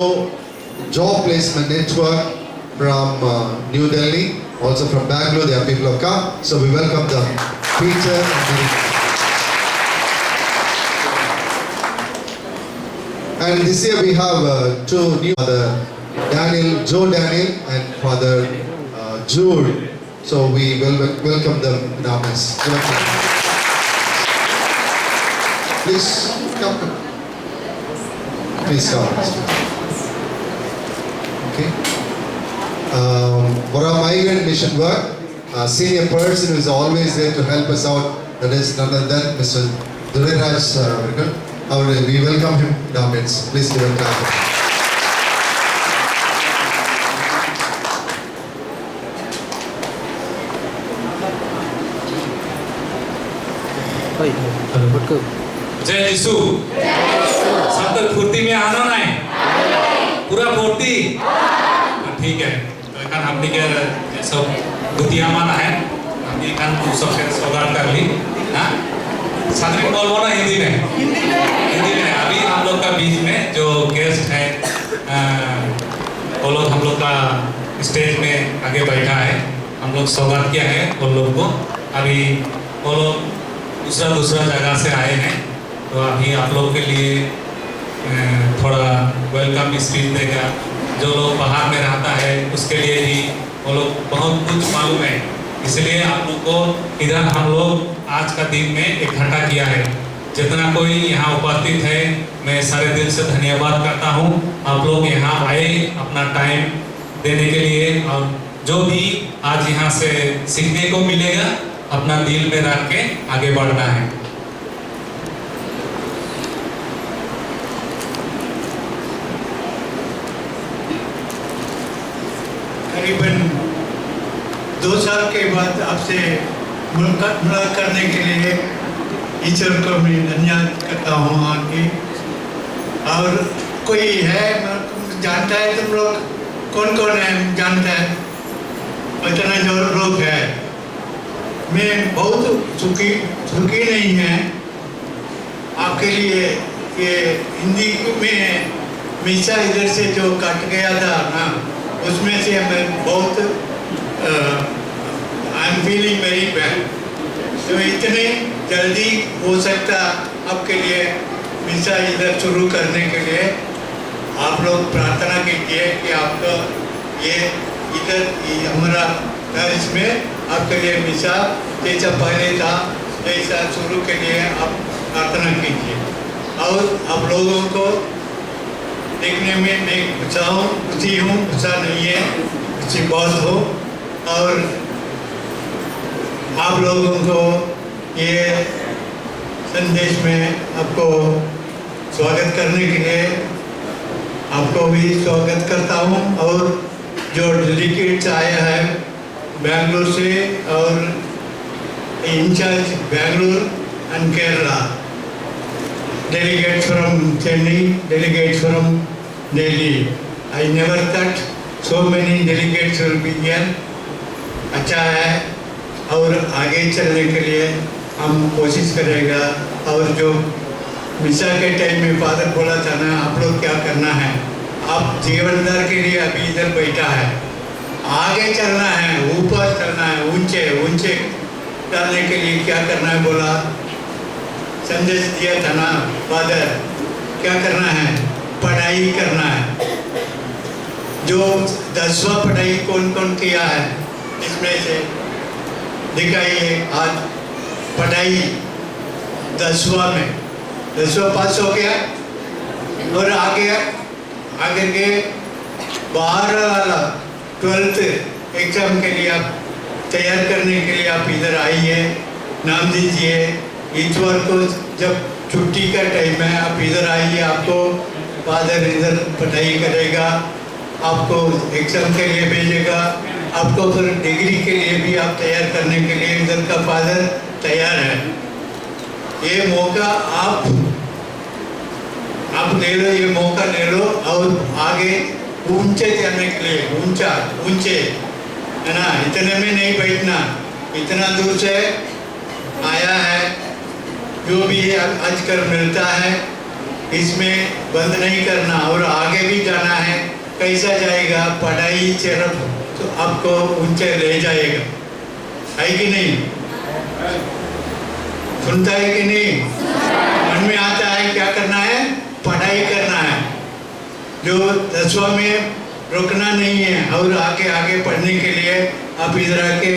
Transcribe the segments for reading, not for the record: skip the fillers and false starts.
Job placement network from New Delhi, also from Bangalore. There are people who have come, so we welcome them. Peter and Mary. And this year we have two new Father Daniel, Joe Daniel, and Father Jude. So we will welcome them in our midst. Please come. Please come. Okay. For our migrant mission work, a senior person who is always there to help us out, that is none other than Mr. Duraraj. We welcome him in our midst. Please give a clap. जय यीशु सब तक फुर्ती में आना ना है पूरा फुर्ती ठीक है तो इकान हमने के सब दुतिया माना है हमने इकान सब के स्वागत कर ली ना साथ में बोल ना हिंदी में अभी हम लोग का बीच में जो गेस्ट है वो लोग हम लोग का स्टेज में आगे बैठा है हम लोग स्वागत किया है उन लोग को अभी वो लोग दूसरा जगह से आए हैं तो अभी आप लोग के लिए थोड़ा वेलकम स्पीच देगा जो लोग बाहर में रहता है उसके लिए भी वो लोग बहुत कुछ मालूम है इसलिए आप लोग को इधर हम लोग आज का दिन में इकट्ठा किया है जितना कोई यहाँ उपस्थित है मैं सारे दिल से धन्यवाद करता हूँ आप लोग यहाँ आए अपना टाइम देने के लिए और जो भी आज यहाँ से सीखने को मिलेगा अपना दिल में रख के आगे बढ़ना है करीबन 2 साल के बाद आपसे मुलाकात करने के लिए ईश्वर को मैं धन्यवाद करता हूँ आपकी और कोई है जानता है तुम लोग कौन कौन है जानता है इतना जो लोग है मैं बहुत सुखी नहीं है आपके लिए कि हिंदी में हमेशा इधर से जो कट गया था ना उसमें से मैं बहुत I am feeling very bad तो इतने जल्दी हो सकता आपके लिए हमेशा इधर शुरू करने के लिए आप लोग प्रार्थना कीजिए कि आपका ये इधर हमारा इसमें आपके लिए हमेशा जैसा पहले था ऐसा शुरू के लिए आप प्रार्थना कीजिए और आप लोगों को देखने में मैं खुशी हूँ गुस्सा नहीं है खुशी बहुत हो और आप लोगों को ये संदेश में आपको स्वागत करने के लिए आपको भी स्वागत करता हूँ और जो डेलीगेट्स आया है बैंगलोर से और incharge Bangalore and Kerala delegates from Chennai, delegates from Delhi. I never thought so many delegates will be here. अच्छा है और आगे चलने के लिए हम कोशिश करेगा और जो मिसा के टाइम में फादर बोला था ना आप लोग क्या करना है आप जीवनदार के लिए अभी इधर बैठा है आगे चलना है ऊपर चलना है ऊंचे डालने के लिए क्या करना है बोला संदेश दिया था ना फादर क्या करना है पढ़ाई करना है जो 10वां पढ़ाई कौन कौन किया है इसमें से दिखाइए आज पढ़ाई 10वां में 10वां पास हो गया और आगे के बाहर वाला 12th एग्जाम के लिए आप तैयार करने के लिए आप इधर आइए नाम दीजिए इतवार को जब छुट्टी का टाइम है आप इधर आइए आपको फादर इधर पढ़ाई करेगा आपको एग्जाम के लिए भेजेगा आपको फिर डिग्री के लिए भी आप तैयार करने के लिए इधर का फादर तैयार है ये मौका आप ले लो ये मौका ले लो और आगे ऊंचे जाने के लिए ऊंचे है ना इतने में नहीं बैठना इतना दूर से आया है जो भी आजकल मिलता है इसमें बंद नहीं करना और आगे भी जाना है। कैसा जाएगा? पढ़ाई तरफ तो आपको ऊंचे ले जाएगा, है कि नहीं? सुनता है कि नहीं? मन में आता है क्या करना है? पढ़ाई करना है। जो 10वां में रुकना नहीं है और आगे आगे पढ़ने के लिए आप इधर आके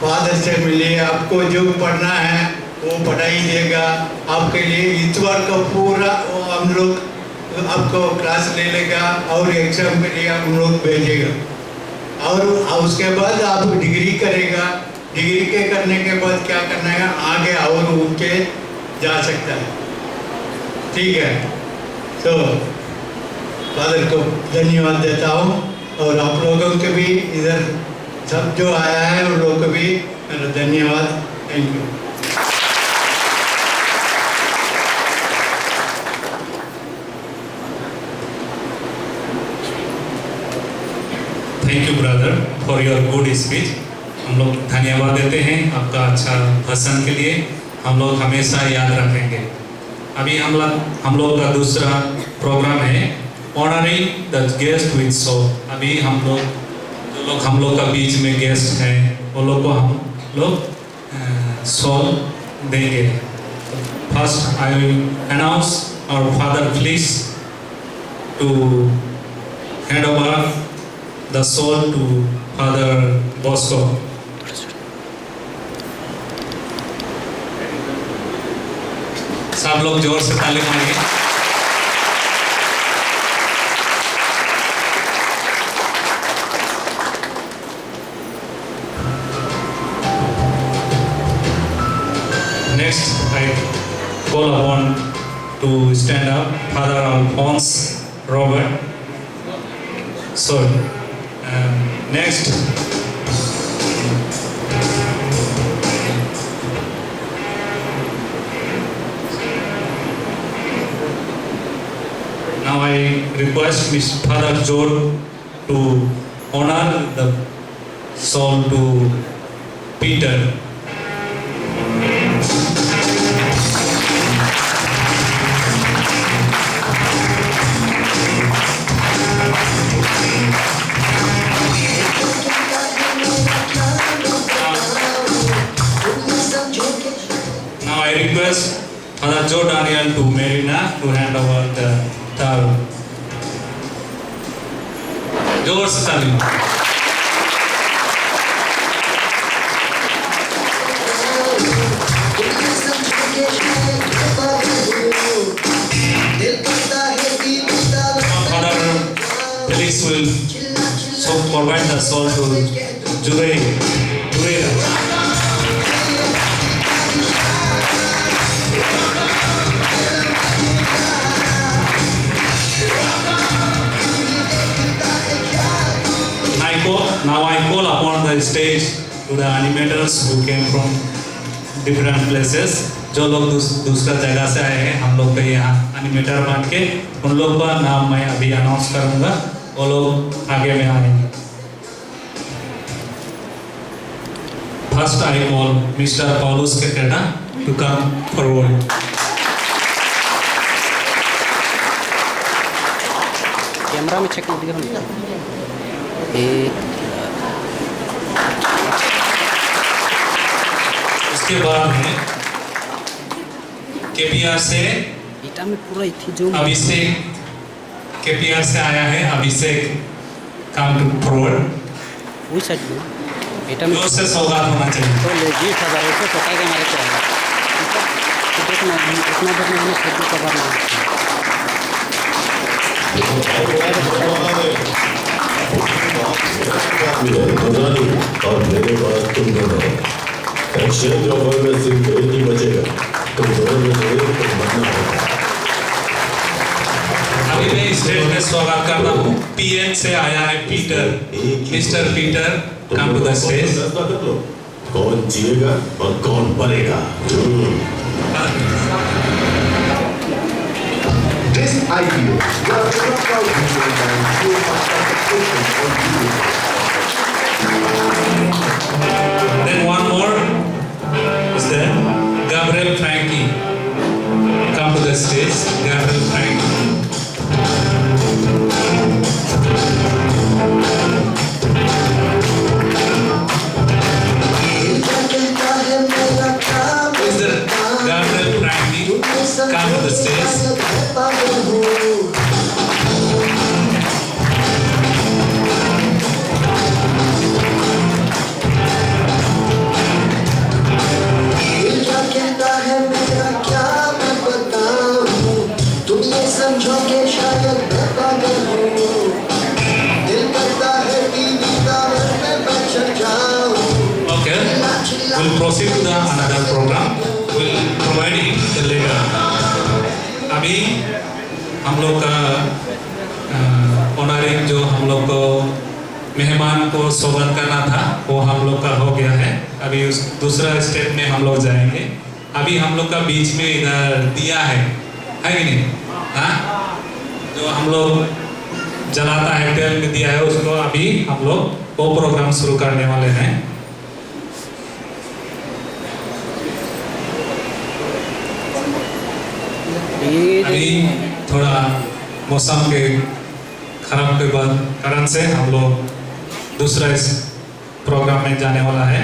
फादर से मिलिए। आपको जो पढ़ना है वो पढ़ाई देगा आपके लिए। इतवार का पूरा वो हम लोग आपको क्लास ले लेगा और एग्जाम के लिए हम लोग भेजेगा और उसके बाद आप डिग्री करेगा। डिग्री के करने के बाद क्या करना है? आगे और ऊंचे जा सकता है। ठीक है, तो फादर को धन्यवाद देता हूँ और आप लोगों के भी इधर सब जो आया है उन लोगों को भी मेरा धन्यवाद। Thank you. Thank you brother for your good speech. हम लोग धन्यवाद देते हैं आपका अच्छा भाषण के लिए। हम लोग हमेशा याद रखेंगे। अभी हम लोग का दूसरा प्रोग्राम है honouring the guest with song. अभी हम लोग का बीच में गेस्ट हैं वो लोग को हम लोग सॉन्ग देंगे। First I will announce our father please to hand over the soul to Father Bosco. सब लोग जोर से ताली मारिए। Next, I call upon to stand up Father Alphonse Robert. Sorry. Next, now I request Mr. Father George to honor the soul to Peter. I request Father Joe Daniel to Marina to hand over the towel. George Stalin. Father Felix will so provide the soul to Jurega. Now I call upon the stage to the animators who came from different places. जो लोग दूसरा जगह से आए हैं, हम लोग के यहाँ एनिमेटर बन के उन लोग का नाम मैं अभी अनाउंस करूँगा। वो लोग आगे में आएंगे। First I call Mr. Paulus Keketa to come forward. Camera में चेक दिखा उसके बाद है केपीआर से अभिषेक। केपीआर से आया है अभिषेक। Come to forward. वही साइड में एटा में जोर से सौगात होना चाहिए। तो ले जी खबर ऐसे पता के मारे चला तो देखना इतना देर में खुद को खबर और मेरे पास तुम दोनों एक्सचेंज ऑफर में सिर्फ एक ही बचेगा। तुम दोनों में से एक को मरना होगा। अभी मैं स्टेज में स्वागत करता हूँ। पीएन से आया है Peter. Mister Peter come to the stage. कौन जिएगा और कौन मरेगा? This idea, you are so proud of your man, so much concentration on you. Then one more is there. Gabriel Frankie, come to the stage, Gabriel Frank. Mr. Gabriel Frankie, come to the stage. समझो के शायद मैं पागल हूँ दिल करता है TV tower में मैं चढ़ जाऊँ Okay, we'll proceed to the another program. We'll provide it later. अभी हम लोग का ऑनरिंग जो हम लोग को मेहमान को स्वागत करना था वो हम लोग का हो गया है. अभी उस दूसरा स्टेप में हम लोग जाएंगे. अभी हम लोग का बीच में इधर दिया है कि नहीं? हाँ, जो हम लोग जलाता है तेल में दिया है उसको अभी हम लोग वो प्रोग्राम शुरू करने वाले हैं. अभी थोड़ा मौसम के खराब के बाद कारण से हम लोग दूसरा इस प्रोग्राम में जाने वाला है.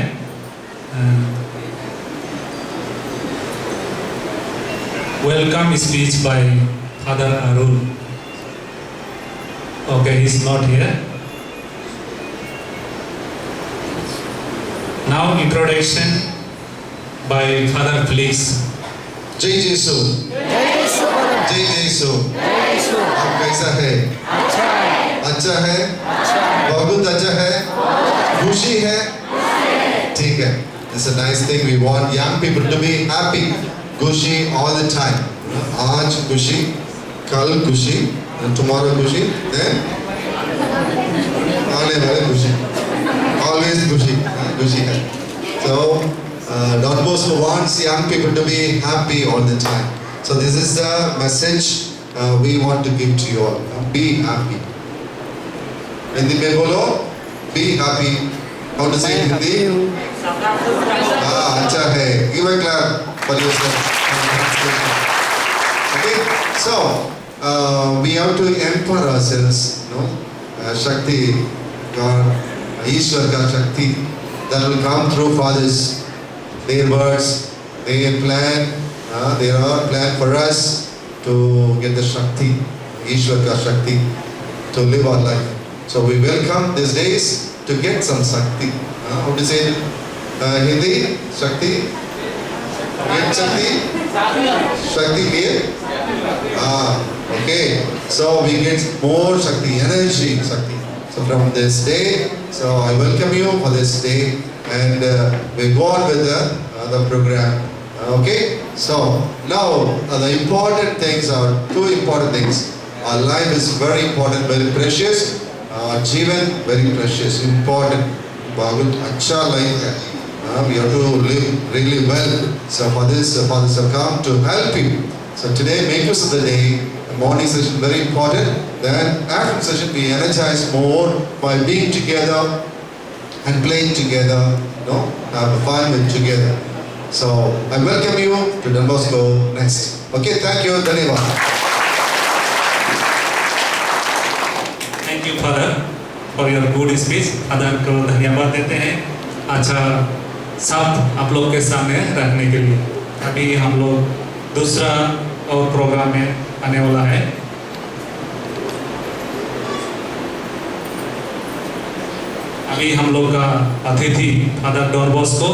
Welcome speech by Father Arul. Okay, he's not here. Now introduction by Father Felix. जय यीशु, जय यीशु. आप कैसा है? अच्छा है, बहुत अच्छा है, खुशी है, ठीक है. It's a nice thing. We want young people to be happy, खुशी all the time. आज खुशी, कल खुशी, and tomorrow खुशी, then आने वाले खुशी. Always खुशी, खुशी है. So Don Bosco wants young people to be happy all the time. So this is the message we want to give to you all. Be happy. Hindi में बोलो, be happy. How to say in Hindi? अच्छा है. Give a clap for yourself. Okay. So we have to empower ourselves. No, Shakti, God, Ishwar ka Shakti that will come through fathers. Their words, their plan, their plan for us to get the Shakti, Ishwar ka Shakti, to live our life. So we welcome these days to get some Shakti. How to say it? Hindi? Shakti? Get Shakti? Shakti here? Okay. So we get more Shakti, energy Shakti. So from this day, so I welcome you for this day. And we go on with the program. Okay, so now the important things are two important things. Our life is very important, very precious. Jeevan very precious, important. बहुत अच्छा life है. We have to live really well. So for this, fathers have come to help you. So today, make use of the day. The morning session very important. Then afternoon session we energize more by being together and playing together, have fun with together. So I welcome you to Don Bosco next. Okay, thank you, धन्यवाद. Thank you, Father, for your good speech. Father को धन्यवाद देते हैं अच्छा शब्द आप लोग के सामने रखने के लिए. अभी हम लोग दूसरा और प्रोग्राम में आने वाला है. अभी हम लोग का अतिथि फादर डॉन बॉस्को,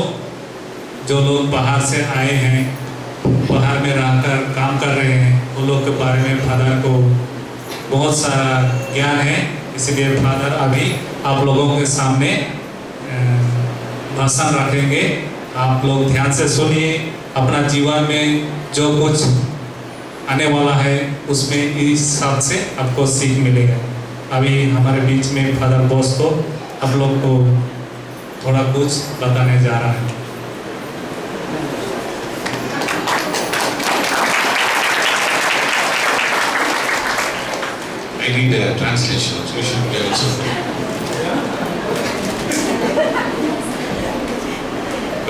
जो लोग बाहर से आए हैं, बाहर में रहकर काम कर रहे हैं, उन लोग के बारे में फादर को बहुत सारा ज्ञान है. इसलिए फादर अभी आप लोगों के सामने भाषण रखेंगे. आप लोग ध्यान से सुनिए. अपना जीवन में जो कुछ आने वाला है उसमें इस हिसाब से आपको सीख मिलेगा. अभी हमारे बीच में फादर बॉस्को आप लोग को थोड़ा कुछ बताने जा रहा है. I need a translation. So we should be also.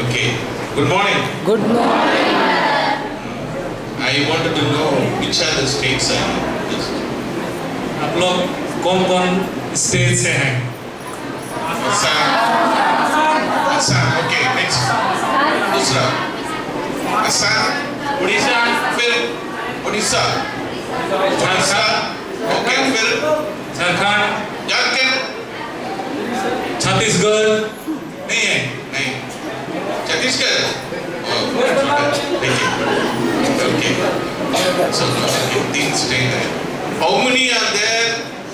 Okay. Good morning. Good morning. I wanted to know which are the states are this. आप लोग कौन कौन स्टेट से हैं? Assam, okay, next. दूसरा, Assam, उड़ीसा, फिर Odisha, okay, फिर Jharkhand, Jharkhand, Chhattisgarh नहीं है। नहीं, Chhattisgarh, ठीक है, okay. So तीन state है. How many are there?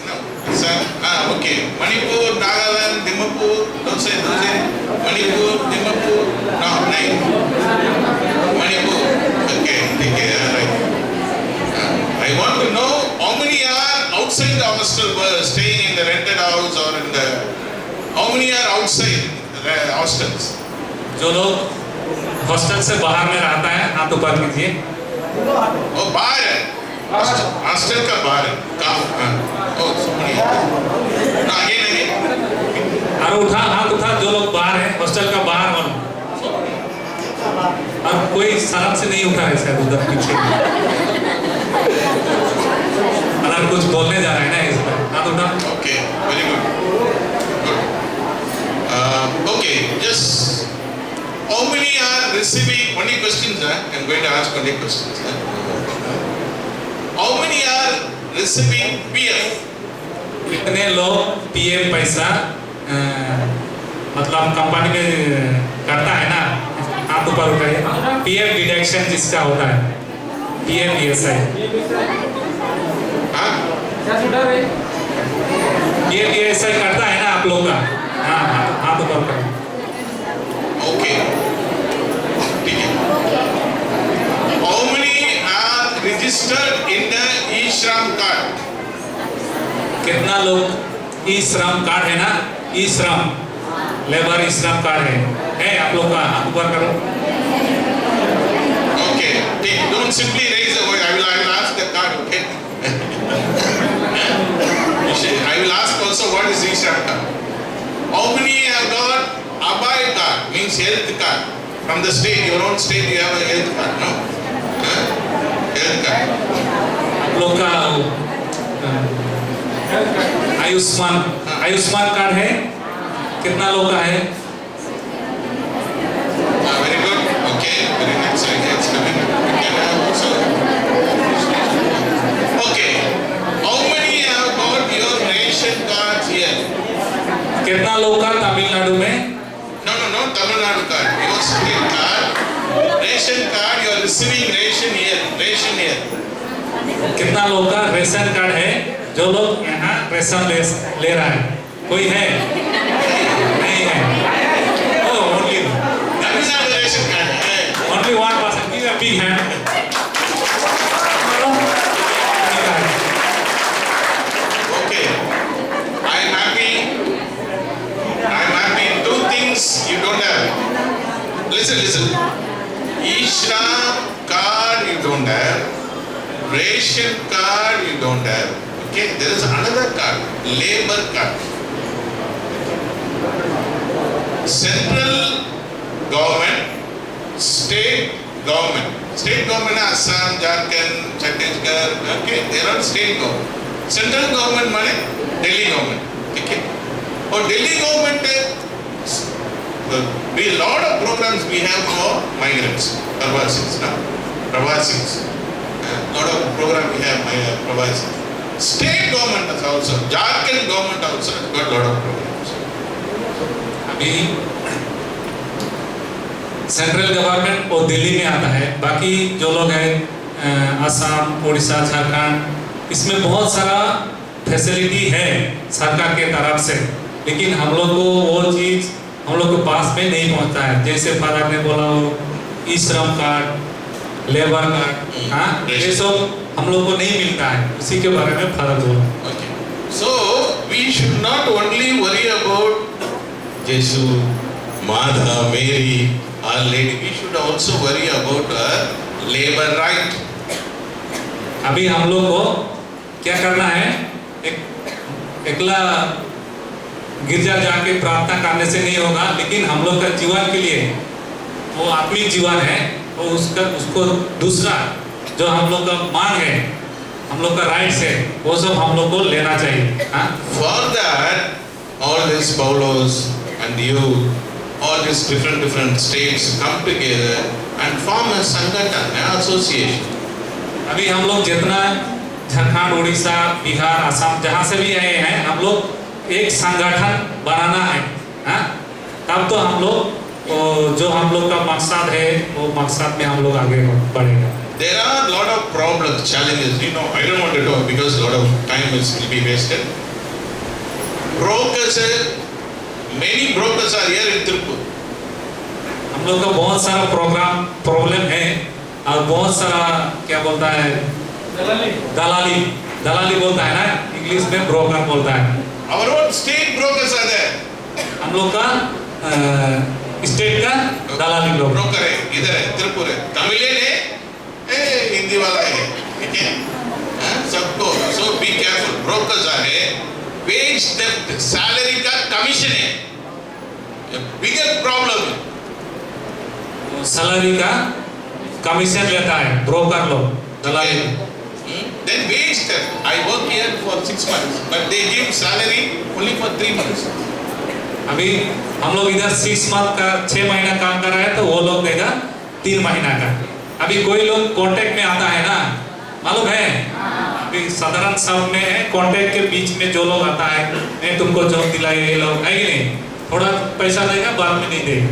No, Assam, okay. Manipur, Nagaland, Dimapur, those. Manipur, Dimapur, no, नहीं. Manipur, okay, ठीक है, right. I want to know how many are outside the hostel, staying in the rented house or in the. How many are outside the hostels? जो लोग hostel से बाहर में रहता है हाथ ऊपर कीजिए। वो बाहर है, हॉस्टल का बाहर है, काम, ओ सुनिए, ना आगे नहीं, और उठा हाथ उठा जो लोग बाहर हैं हॉस्टल का बाहर वालों। और कोई शर्म से नहीं उठा है शायद उधर पीछे। अगर कुछ बोलने जा रहे हैं ना इस पर हाथ उठा। okay, very good, good. Okay, just how many are receiving? Only questions, I'm going to ask only questions. How many are receiving PF? कितने लोग पीएफ पैसा मतलब कंपनी में करता है ना, हाथ ऊपर उठाइए। पीएफ डिडक्शन जिसका होता है, पीएफ ईएसआई, हाँ? पीएफ ईएसआई करता है ना आप लोग का? हाँ, हाथ ऊपर उठाइए। Okay. ठीक है. How many are registered in the e-Shram card? कितना लोग ई श्रम कार्ड है ना, ई श्रम लेबर ई श्रम कार्ड है आप लोग का? हाथ ऊपर करो। Okay. Don't simply raise the voice. I will ask the card. Okay. I will ask also what is e-Shram card. How many have got Abhay card? Means health card from the state. Your own state you have a health card, no? Health card. आप लोग का Ayushman card है, कितना लोग का है? Very good. Okay. Very nice. It's coming. Okay. How many have got your ration cards here? कितना लोग का तमिलनाडु में? No, Tamil Nadu card. Your state card, ration card. You are receiving ration here. Ration here. कितना लोग का ration card है, जो लोग यहाँ रेशन ले रहा है? कोई है? नहीं है। Oh, only That is not the ration card. only one person. Give a big hand. Okay. I am happy. Two things you don't have. Listen. e-Shram card you don't have. Ration card you don't have. Okay, there is another card, labor card. Central government, state government. State government है Assam, Jharkhand, Chhattisgarh. Okay, they are all state government. Central government माने Delhi government. ठीक है? और Delhi government we lot of programs we have for migrants, Pravasis. Lot of program we have Pravasis. State government has also, Jharkhand government also has got lot of programs. अभी central government और दिल्ली में आता है, बाकी जो लोग हैं असम, उड़ीसा, झारखंड, इसमें बहुत सारा फैसिलिटी है सरकार के तरफ से, लेकिन हम लोग को वो चीज़ हम लोग के पास में नहीं पहुंचता है। जैसे फादर ने बोला वो ई श्रम कार्ड, लेबर कार्ड, हाँ, ये सब हम लोग को नहीं मिलता है। उसी के बारे में फादर बोला। Okay. So we should not only worry about Jesus, Madha, Mary, Our Lady. We should also worry about our labor right. अभी हम लोग को क्या करना है? एकला गिरजा जाके प्रार्थना करने से नहीं होगा, लेकिन हम लोग का जीवन के लिए वो आत्मिक जीवन है, वो उसको दूसरा जो हम लोग का मांग है, हम लोग का राइट्स है, वो सब हम लोग को लेना चाहिए। हाँ? For that, all these Paulos and you, all these different states come together and form a Sangathan, an association. अभी हम लोग जितना झारखंड, उड़ीसा, बिहार, असम जहाँ से भी आए हैं, हम लोग एक संगठन बनाना है। हाँ? तब तो हम लोग जो हम लोग का मकसद है, वो मकसद में हम लोग आगे बढ़ेगा। There are a lot of problems, challenges. You know, I don't want to talk because a lot of time will be wasted. Brokers, many brokers are here in Tirupur. हम लोग का बहुत सारा प्रॉब्लम है और बहुत सारा क्या बोलता है, दलाली बोलता है ना, इंग्लिश में ब्रोकर बोलता है। Our own state brokers are there. हम लोग का स्टेट का दलाली लोग ब्रोकर है, इधर है, तिरुपुर है, तमिलियन है, हिंदी वाला है, ठीक है? सबको, so be careful. Brokers are है, wage theft, salary का commission है, bigger problem. सैलरी का कमीशन लेता है ब्रोकर लोग, दलाली। Then wage theft. I work here for 6 months, but they give salary only for 3 months. अभी हम लोग इधर 6 मंथ का 6 महीना काम कर रहे हैं, तो वो लोग देगा 3 महीना का। अभी कोई लोग कांटेक्ट में आता है ना, मालूम है, अभी साधारण शब्द में है, कांटेक्ट के बीच में जो लोग आता है, मैं तुमको जॉब दिलाए, ये लोग है कि नहीं, थोड़ा पैसा देगा, बाद में नहीं देगा,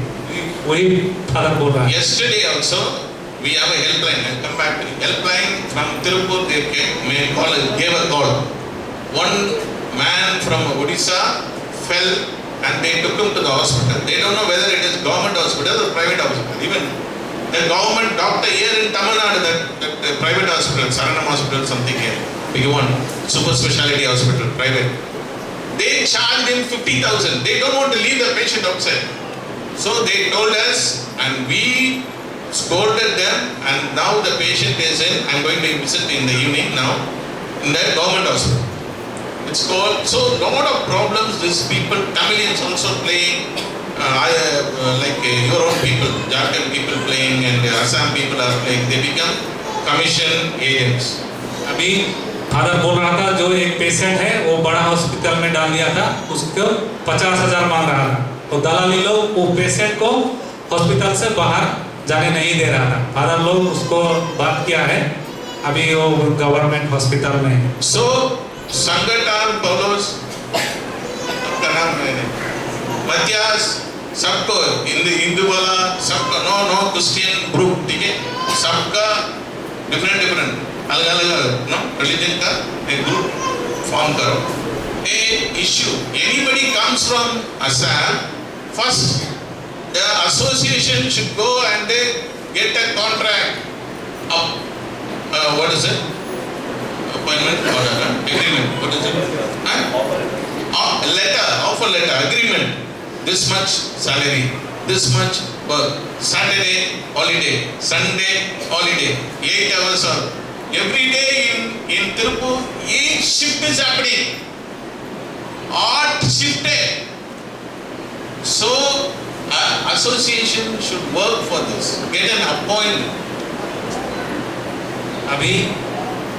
वही फादर बोल रहा है। Yesterday also we have a helpline. I'll come back to it. Helpline from Tirupur. They gave a call. One man from Odisha fell and they took him to the hospital. They don't know whether it is government hospital or private hospital. Even the government doctor here in Tamil Nadu, that private hospital, Saranam Hospital, something here, big one, super specialty hospital, private. They charged him 50,000. They don't want to leave the patient outside. So they told us, and we scolded them, and now the patient is in. I'm going to visit in the evening now in the government hospital. It's called, so lot of problems. These people, Tamilians also playing, like your own people, Jharkhand people playing, and Assam people are playing. They become commission agents. अभी father बोल रहा था, जो एक patient है वो बड़ा hospital में डाल दिया था, उसको 50,000 मांग रहा था, तो दलाली लोग वो पेशेंट को हॉस्पिटल से बाहर जाने नहीं दे रहा था। फादर लोग उसको बात किया है, अभी वो गवर्नमेंट हॉस्पिटल में है। So संगठन Paulos, आपका नाम है मतियास, सबको हिंदू वाला, सबका नो क्रिश्चियन ग्रुप, ठीक है, सबका डिफरेंट अलग नो रिलीजन का एक ग्रुप फॉर्म करो। A issue, anybody comes from Assam, first the association should go and get a contract of what is it? Appointment order, agreement, what is it? Offer letter, agreement. This much salary, this much work, Saturday holiday, Sunday holiday, 8 hours of every day in Tirupur, 8 shift is happening, odd shift day. So association should work for this, get an appointment. अभी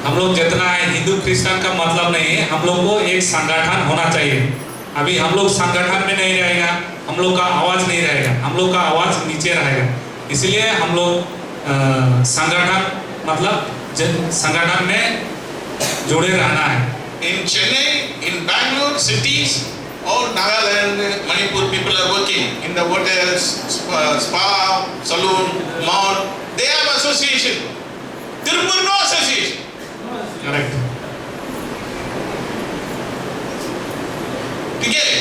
हम लोग जितना है, Hindu Christian का मतलब नहीं है, हम लोग को एक संगठन होना चाहिए। अभी हम लोग संगठन में नहीं रहेगा, हम लोग का आवाज नहीं रहेगा, हम लोग का आवाज नीचे रहेगा। इसलिए हम लोग संगठन मतलब संगठन में जुड़े रहना है। In Chennai, in Bangalore cities, all Nagaland, Manipur people are working in the hotels, spa, saloon, mall. They have association. Tirupur no association. Correct. Okay.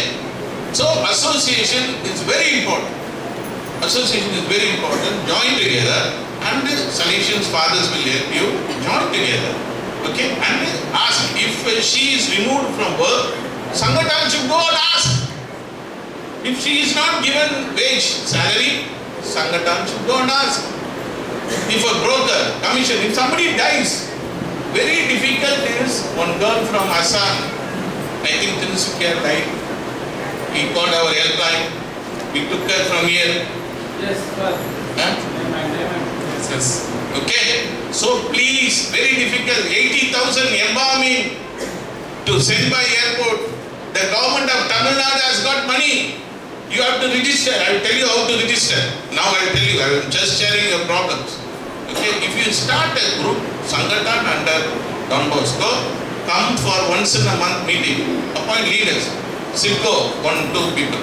So association is very important. Association is very important. Join together, and solutions fathers will help you. Join together. Okay, and ask if she is removed from work. Sangathan should go and ask. If she is not given wage, salary, Sangathan should go and ask. If a broker, commission, if somebody dies, very difficult is one girl from Assam, I think Tinsukia died. We called our helpline. We took her from here. Yes, sir. Huh? Yes, yes. Okay? So please, very difficult, 80,000 embalming to send by airport. The government of Tamil Nadu has got money. You have to register. I will tell you how to register. Now I will tell you, I am just sharing your problems. Okay? If you start a group, Sangathan under Don Bosco, come for once in a month meeting, appoint leaders. Simco, 1-2 people.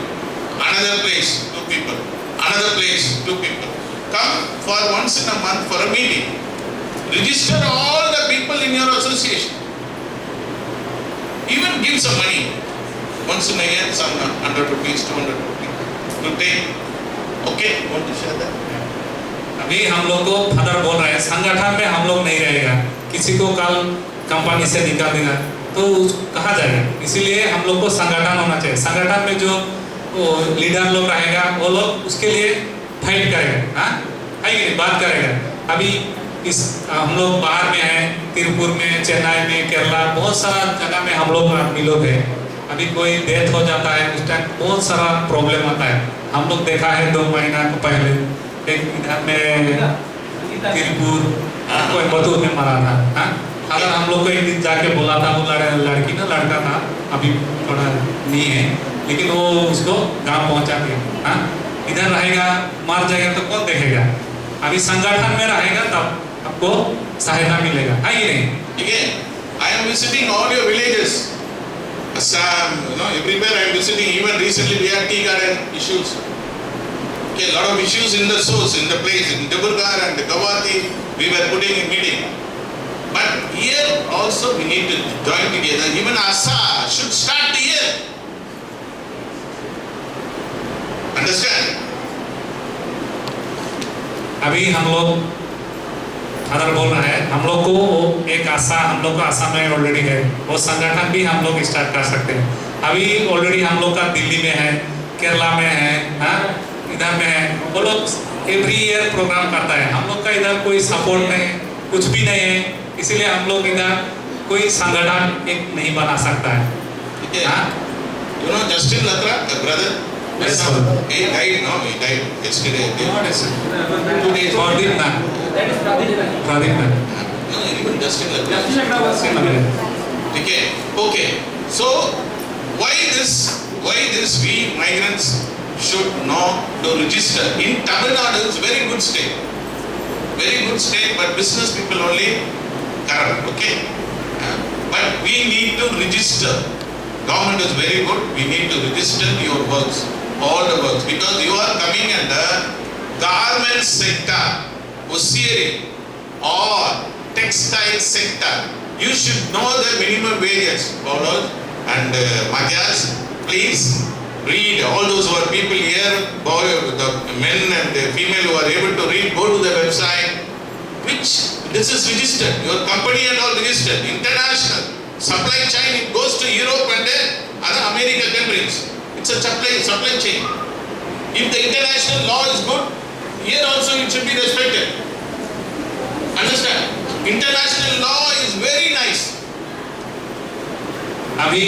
Another place, 2 people. Another place, 2 people. Come for once in a month for a meeting. Register all the people in your association. Even give some money. Once in a year, some 100 rupees, 200 rupees to take. Okay, want to share that? अभी हम लोग को father बोल रहे हैं संगठन में हम लोग नहीं रहेगा, किसी को कल कंपनी से निकाल देगा तो कहाँ जाएगा, इसीलिए हम लोग को संगठन होना चाहिए। संगठन में जो लीडर लोग रहेगा वो लोग उसके लिए फाइट करेगा, हाँ है कि नहीं, बात करेगा। अभी इस हम लोग बाहर में हैं, तिरुपुर में, चेन्नई में, केरला, बहुत सारा जगह में हम लोग आदमी लोग हैं। अभी कोई डेथ हो जाता है उस टाइम बहुत सारा प्रॉब्लम आता है। हम लोग देखा है 2 महीना को पहले एक इधर में तिरुपुर कोयम्बतूर में मरा था, हाँ। अगर हम लोग को एक दिन जाके बोला था, वो लड़की ना लड़का था, अभी थोड़ा नहीं है, लेकिन वो उसको गांव पहुंचा दिया, हाँ। इधर रहेगा मर जाएगा तो कौन देखेगा। अभी संगठन में रहेगा तब आपको सहायता मिलेगा, है कि नहीं। ठीक है, I am visiting all your villages. Assam, everywhere I am visiting. Even recently we had tea garden issues. Okay, a lot of issues in the source, in the place, in Deburgar and Gawati, we were putting a meeting. But here also we need to join together. Even ASA should start here. Understand? अभी हम लोग father बोल रहे हैं, हम लोग को एक आशा, हम लोग का आशा में ऑलरेडी है, वो संगठन भी हम लोग स्टार्ट कर सकते हैं। अभी ऑलरेडी हम लोग का दिल्ली में है, केरला में है, हाँ, इधर में है, वो लोग एवरी ईयर प्रोग्राम करता है। हम लोग का इधर कोई सपोर्ट नहीं, कुछ भी नहीं है, इसीलिए हम लोग इधर कोई संगठन एक नहीं बना सकता है। ठीक है, you know Justin Latra, the brother, Yes, son, sir. he died yesterday. 2 days. Pradeep ना, प्रदीप ना, No, even Justin Latra. ठीक है, okay. So why this we migrants should know to register in Tamil Nadu is very good state, but business people only corrupt, okay. But we need to register. Government is very good. We need to register your works, all the works, because you are coming under garment sector, hosiery or textile sector. You should know the minimum wages, Paulos and Matthias. Please read. All those who are people here, the men and the female who are able to read, go to the website. Which this is registered. Your company and all registered. International supply chain. It goes to Europe and other American countries. It's a supply chain. If the international law is good, here also it should be respected. Understand? International law is very nice. अभी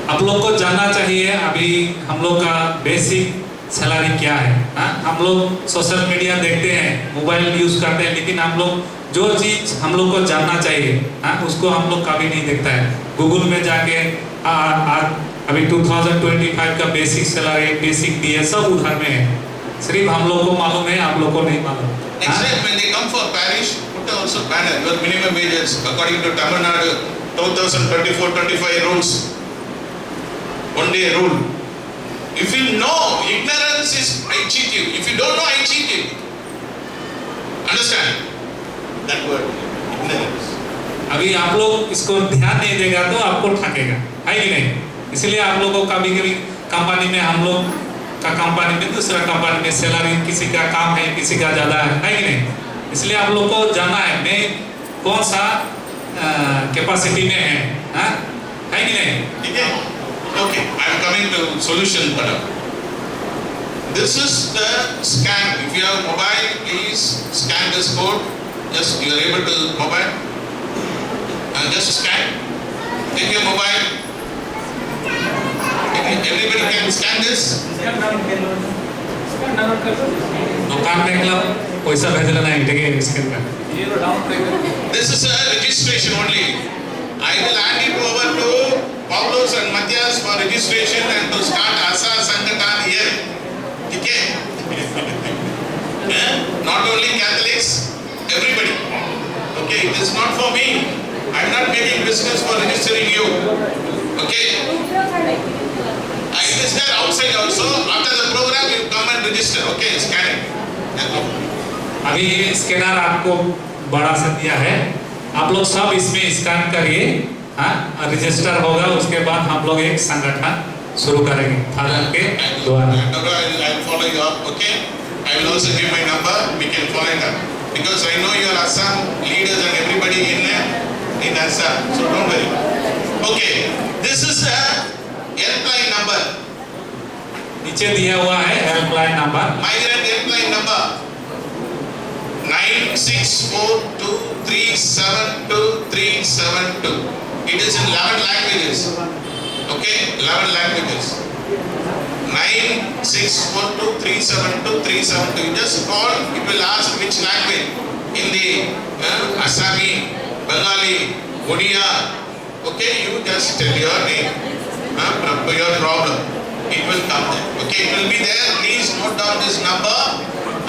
आप लोग को जानना चाहिए अभी हम लोग का बेसिक सैलरी क्या है, हाँ। हम लोग सोशल मीडिया देखते हैं, मोबाइल यूज करते हैं, लेकिन हम लोग जो चीज हम लोग को जानना चाहिए, हाँ, उसको हम लोग कभी नहीं देखता है। गूगल में जाके अभी 2025 का बेसिक सैलरी, बेसिक डीए सब उधर में है, सिर्फ हम लोग को मालूम है, आप लोग को नहीं मालूम। Next time when they come for parish, put also banner. Your minimum wages according to Tamil Nadu 2024-25 rules. One day rule. If you know, ignorance is I cheat you. If you don't know, I cheat you. Understand? That word, ignorance. अभी आप लोग इसको ध्यान नहीं देगा तो आपको ठगेगा, है कि नहीं। इसलिए आप लोग को कभी कभी कंपनी में, हम लोग का कंपनी में, दूसरा कंपनी में सैलरी किसी का कम है, किसी का ज़्यादा है कि नहीं। इसलिए आप लोग को जानना है मैं कौन सा कैपेसिटी में है कि नहीं। ठीक है? Okay, I am coming to solution, madam. This is the scan. If you have mobile, please scan this code. Just you are able to mobile. And just scan. Take your mobile. Everybody can scan this. दुकान में club पैसा भेजले नहीं ठीक है scan कर This is a registration only. I will hand it over to Paulos and Matthias for registration and to start Asa Sankatan here. Okay? Not only Catholics, everybody. Okay, it is not for me. I am not making business for registering you. Okay? It is there outside also. After the program, you come and register. Okay, scan it. अभी ये scanner आपको बड़ा से दिया है आप लोग सब इसमें स्कैन करिए हाँ रजिस्टर होगा उसके बाद हम लोग एक संगठन शुरू करेंगे फादर के द्वारा I will follow you up, okay? I will also give my number. We can follow it up because I know you are Assam leaders and everybody in Assam, so don't worry. Okay, this is a helpline number. नीचे दिया हुआ है helpline number Migrant helpline number 9642372372. It is in 11 languages. Okay, 11 languages. 9642372372. You just call. It will ask which language. Hindi, Assami, Bengali, Odia. Okay, you just tell your name, your problem. It will come there. Okay, it will be there. Please note down this number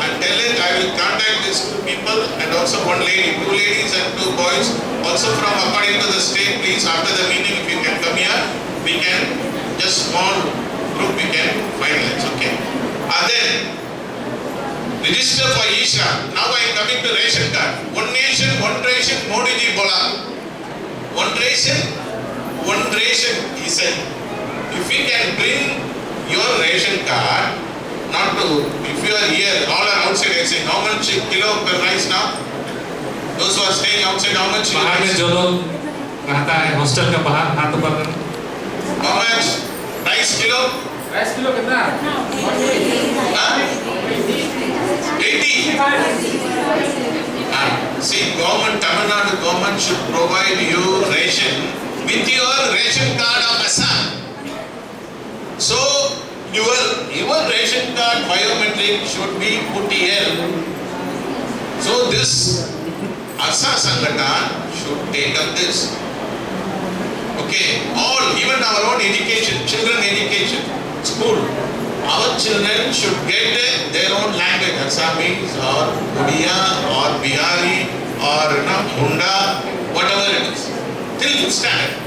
and tell it. I will contact these two people and also one lady, 2 ladies and 2 boys. Also from according to the state, please after the meeting, if you can come here, we can just small group we can finalize. Okay. And then register for Isha. Now I am coming to ration card. One nation, one ration. Modi ji bola. One ration, he said. If we can bring your ration card, not to, if you are here, all are outside, I say, how much kilo per rice now? Those who are staying outside, how much? बाहर में जो लोग रहता है hostel के बाहर हाथ ऊपर करो How much? Rice kilo? Rice kilo कितना Huh? 80. See, government, Tamil Nadu government should provide you ration with your ration card of Assam. So, your ration card biometric should be put here. So, this Asa Sangathan should take up this. Okay, all, even our own education, children education, school. Our children should get their own language, Assamese or Odia or Bihari or Munda, whatever it is, till standard.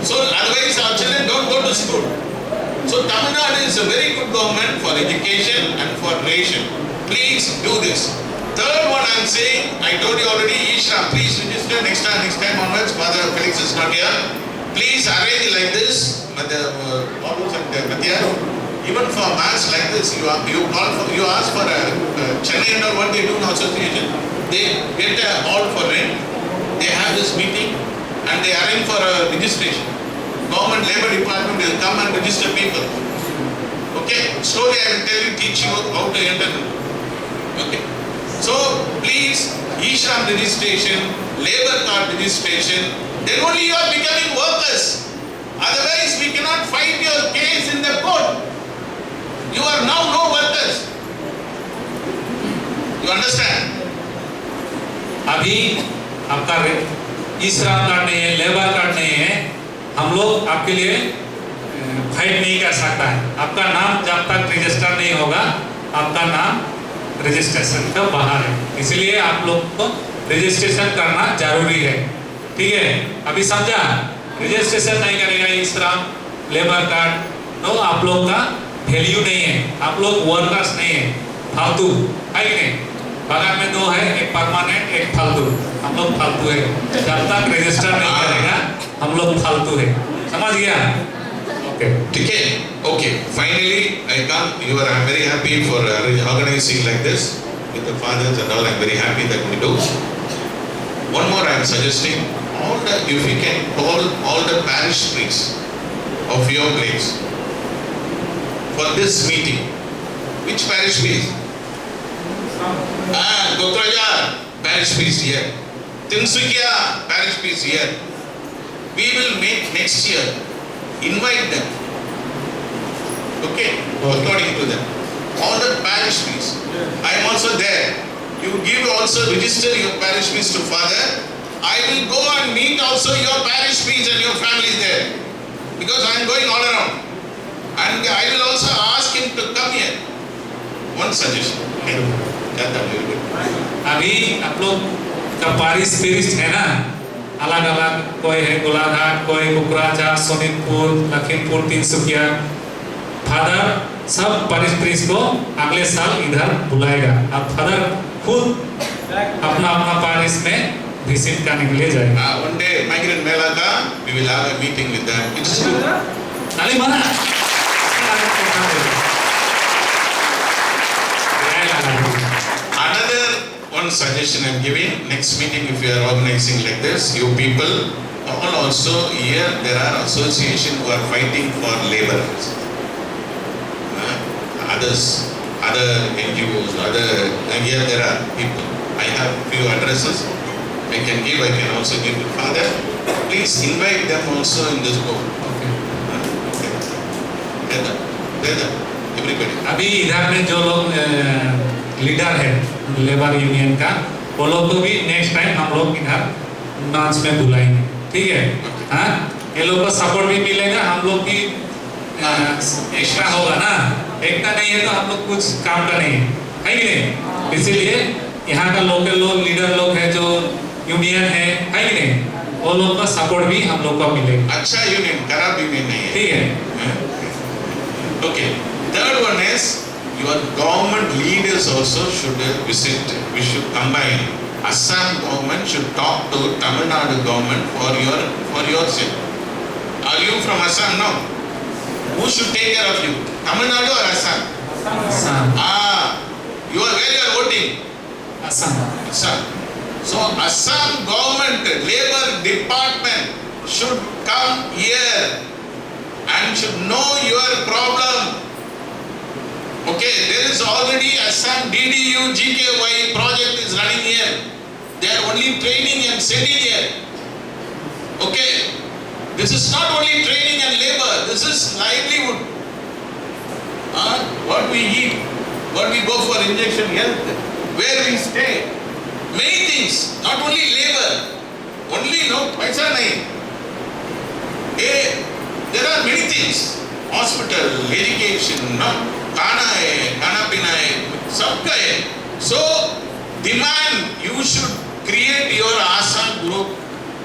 So otherwise our children don't go to school. So Tamil Nadu is a very good government for education and for nation. Please do this. Third one I am saying, I told you already, Isha, please register next time onwards. Father Felix is not here. Please arrange like this. Even for mass like this, you ask for a Chennai and all what they do in association. They get a hall for rent. They have this meeting and they arrange for a registration. Government Labor Department will come and register people. Okay, slowly I will teach you how to enter. Okay, so please, e-shram registration, labor card registration, then only you are becoming workers. Otherwise, we cannot fight your case in the court. You are now no workers. You understand? अभी आपका e-Shram card नहीं है labour card नहीं है हम लोग आपके लिए फाइट नहीं कर सकता है आपका नाम जब तक रजिस्टर नहीं होगा आपका नाम रजिस्ट्रेशन का बाहर है इसलिए आप लोग को रजिस्ट्रेशन करना जरूरी है ठीक है अभी समझा रजिस्ट्रेशन नहीं करेगा ई-श्रम लेबर कार्ड तो आप लोग का वैल्यू नहीं है आप लोग वर्कर्स नहीं है फालतू है कि नहीं बगल में 2 है एक परमानेंट एक फालतू हम लोग फालतू है जब तक रजिस्टर नहीं करेगा हम लोग फालतू है समझ गया ओके ठीक है okay finally I come you are I'm very happy for organizing like this with the fathers and all I'm very happy that we do one more I am suggesting all the if you can call all the parish priests of your place for this meeting which parish priest Gokraja parish priest here Tinsukia parish priest here we will make next year invite them okay according to them all the parish fees. I am also there. You give also register your parish fees to Father. I will go and meet also your parish fees and your family there. Because I am going all around. And I will also ask him to come here. One suggestion. अभी आप लोग का पारिश फिरिस्ट है ना, अलग अलग, कोई है गोलाघाट, कोई कुकराझार, सोनितपुर, लखीमपुर, तिनसुकिया। फादर सब पारिश फिरिस्ट को अगले साल इधर बुलाएगा। अब फादर खुद अपना अपना पारिश में विजिट करने के लिए जाएगा। One day, migrant Mela ka, we will have a meeting with them. It's true. नाली बना। Another one suggestion I am giving, next meeting if you are organizing like this, you people, all also here there are associations who are fighting for laborers. Others, other NGOs, and here there are people. I have few addresses I can give, I can also give to Father. Please invite them also in this book. Okay. Everybody. अभी इधर में जो लोग leader है labour union का, वो लोग को भी नेक्स्ट टाइम हम लोग इधर नाच में बुलाएंगे, ठीक है? हाँ, ये लोग को सपोर्ट भी मिलेगा, हम लोग की एक्स्ट्रा होगा ना, एकता नहीं है तो हम लोग कुछ काम का नहीं है कि नहीं? इसीलिए यहाँ का लोकल लोग, लीडर लोग है जो यूनियन है कि नहीं? वो लोग का सपोर्ट भी हम लोग को मिलेगा। अच्छा यूनियन, खराब यूनियन नहीं है। ठीक है? Okay. Third one is your government leaders also should visit. We should combine. Assam government should talk to Tamil Nadu government for your sake. Are you from Assam? No. Who should take care of you? Tamil Nadu or Assam? Assam. You are where you are voting? Assam. Assam. So Assam government labor department should come here and should know your problem. Okay, there is already Assam DDU GKY project is running here. They are only training and sending here. Okay, this is not only training and labor, this is livelihood. What we eat, what we go for injection, health, where we stay, many things, not only labor, only no, paisa nahi. There are many things, hospital, education, no, खाना पीना है, सबका है. So demand, you should create your ASA group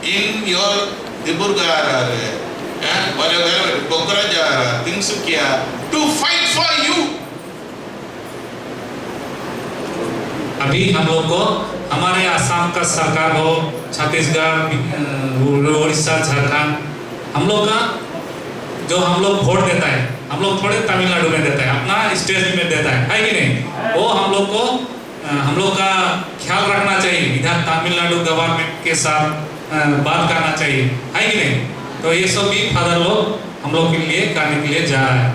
in your Dibrugarh, whatever, Bokrajar, Tinsukia, to fight for you. अभी हम लोग को हमारे आसाम का सरकार हो, छत्तीसगढ़, उड़ीसा, झारखंड, हम लोग का जो हम लोग वोट देता है, हम लोग थोड़े तमिलनाडु में देता है, अपना स्टेट में देता है कि नहीं? वो हम लोग को, हम लोग का ख्याल रखना चाहिए, इधर तमिलनाडु गवर्नमेंट के साथ बात करना चाहिए, है कि नहीं? तो ये सब भी फादर लोग हम लोग के लिए करने के लिए जा रहा है.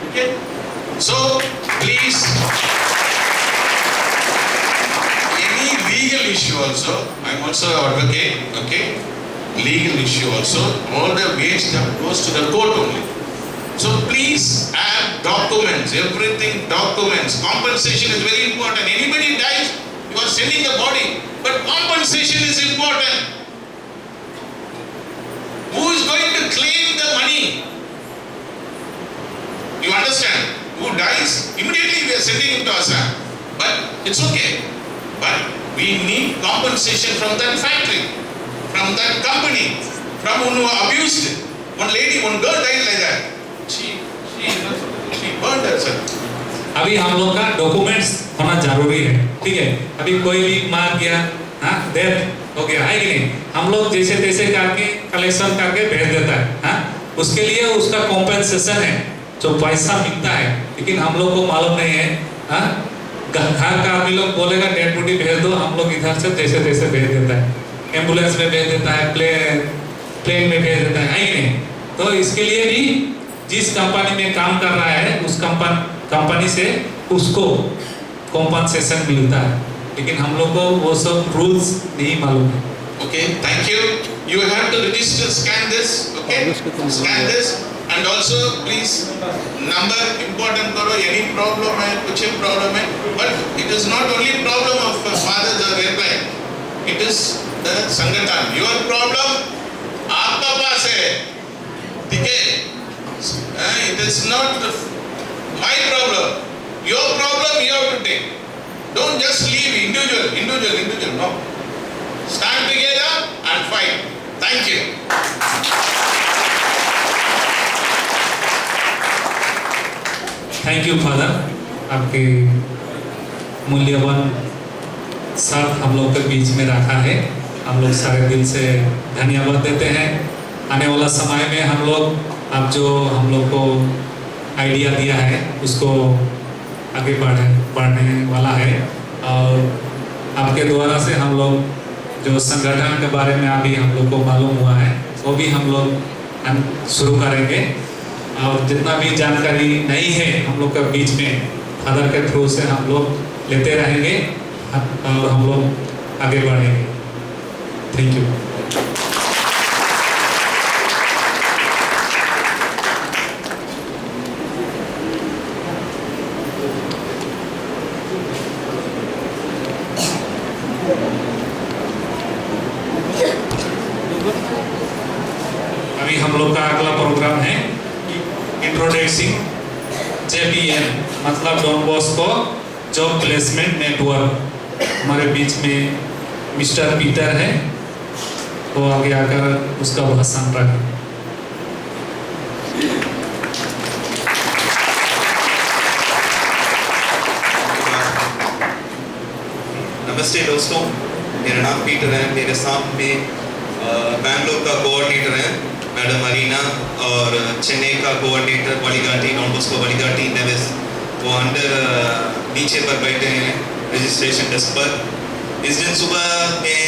Okay. So please, any legal issue also, I am also an advocate. Okay, legal issue also, all the wage goes to the court only. So please have documents, everything documents. Compensation is very important. Anybody dies, you are sending the body, but compensation is important. Who is going to claim the money? You understand? Who dies? Immediately we are sending him to Assam. But it's okay. But we need compensation from that factory, from that company, from who abused. One lady, one girl died like that. She burned herself. अभी हम लोग का documents होना जरूरी है, ठीक है? अभी कोई भी मार गया, हाँ, डेथ हो गया, है कि नहीं? हम लोग जैसे तैसे करके कलेक्शन करके भेज देता है, हाँ? उसके लिए उसका कॉम्पेंसेशन है, जो पैसा मिलता है, लेकिन हम लोग को मालूम नहीं है, हाँ? घर का आदमी लोग बोलेगा डेड बॉडी भेज दो, हम लोग इधर से जैसे तैसे भेज देता है, एम्बुलेंस में भेज देता है, प्लेन में भेज देता है कि नहीं? तो इसके लिए भी जिस कंपनी में काम कर रहा है, उस कंपनी से उसको कॉम्पनसेशन मिलता है, लेकिन हम लोग को वो सब रूल्स नहीं मालूम है. Okay, thank you. You have to register, scan this. Okay, scan this. And also please number important करो, any problem है, कुछ problem है, but it is not only problem of fathers or airplane, it is the संगठन. Your problem आपका पास है, ठीक है? It is not my problem. Your problem you have to take. Don't just leave individual. No. Stand together and fight. Thank you. Thank you father, आपके मूल्यवान साथ हम लोग के बीच में रखा है। हम लोग सारे दिल से धन्यवाद देते हैं। आने वाला समय में हम लोग आप जो हम लोग को आइडिया दिया है उसको आगे बढ़ने वाला है, और आपके द्वारा से हम लोग जो संगठन के बारे में अभी हम लोग को मालूम हुआ है वो भी हम लोग शुरू करेंगे, और जितना भी जानकारी नहीं है हम लोग के बीच में फादर के थ्रू से हम लोग लेते रहेंगे और हम लोग आगे बढ़ेंगे। Thank you. अभी हम लोग का अगला प्रोग्राम है इंट्रोडक्सिंग JPN, मतलब Don Bosco job placement network. हमारे बीच में मिस्टर पीटर है, वो आगे आकर उसका भाषण रखें। नमस्ते दोस्तों, मेरा नाम पीटर है। मेरे साथ में बैंगलोर का कोऑर्डिनेटर है मैडम अरीना, और चेन्नई का कोऑर्डिनेटर वलिगाटी, डॉन बॉस्को वलिगाटी नेविस, वो अंदर नीचे पर बैठे हैं रजिस्ट्रेशन डेस्क पर। इस दिन सुबह में